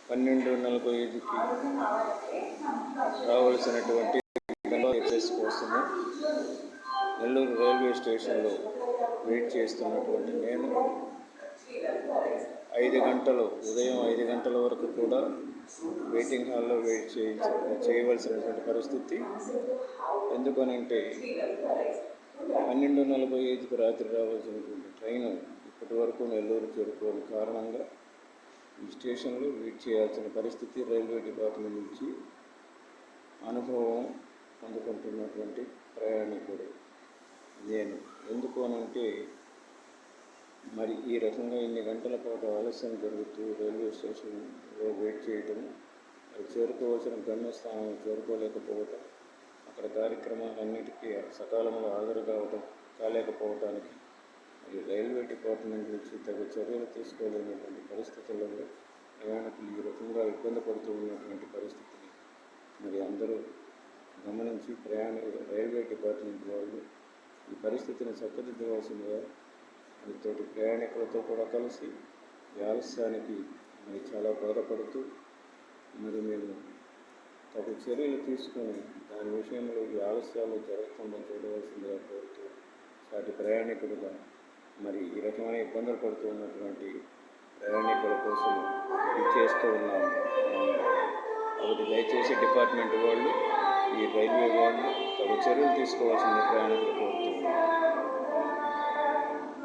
12:45కి రావాల్సినటువంటి ఎక్స్ప్రెస్ కోసము నెల్లూరు రైల్వే స్టేషన్లో వెయిట్ చేస్తున్నటువంటి నేను ఉదయం 5 గంటల వరకు కూడా వెయిటింగ్ హాల్లో వెయిట్ చేయవలసినటువంటి పరిస్థితి. ఎందుకనంటే 12:45కి రాత్రి రావాల్సినటువంటి ట్రైను ఇప్పటి వరకు నెల్లూరు చేరుకోని కారణంగా ఈ స్టేషన్లో వెయిట్ చేయాల్సిన పరిస్థితి. రైల్వే డిపార్ట్మెంట్ నుంచి అనుభవం పొందుకుంటున్నటువంటి ప్రయాణికుడు నేను. ఎందుకు అనంటే మరి ఈ రకంగా ఇన్ని గంటల పాటు ఆలస్యం జరుగుతూ రైల్వే స్టేషన్లో వెయిట్ చేయటం, మరి చేరుకోవాల్సిన గమ్యస్థానం చేరుకోలేకపోవటం, అక్కడ కార్యక్రమాలన్నిటికీ సకాలంలో హాజరు కాలేకపోవటానికి మరి రైల్వే డిపార్ట్మెంట్ నుంచి తగు చర్యలు తీసుకోలేనటువంటి పరిస్థితుల్లో ప్రయాణికులు ఈ రకంగా ఇబ్బంది పడుతూ ఉన్నటువంటి పరిస్థితిని మరి అందరూ గమనించి రైల్వే డిపార్ట్మెంట్ వాళ్ళు ఈ పరిస్థితిని చక్కదిద్దవలసిందిగా తోటి ప్రయాణికులతో కూడా కలిసి ఈ ఆలస్యానికి మరి చాలా బాధపడుతూ మరి మేము తగు చర్యలు తీసుకొని దాని విషయంలో ఈ ఆలస్యాలు జరగకుండా చూడవలసిందిగా కోరుతూ సాటి ప్రయాణికులుగా మరి ఈ రకమైన ఇబ్బందులు పడుతూ ఉన్నటువంటి ప్రయాణికుల కోసం చేస్తూ ఉన్నాము. కాబట్టి దయచేసి డిపార్ట్మెంట్ వాళ్ళు, ఈ రైల్వే వాళ్ళు తగు చర్యలు తీసుకోవాల్సిన ప్రయాణికులు కోరుతూ ఉన్నారు.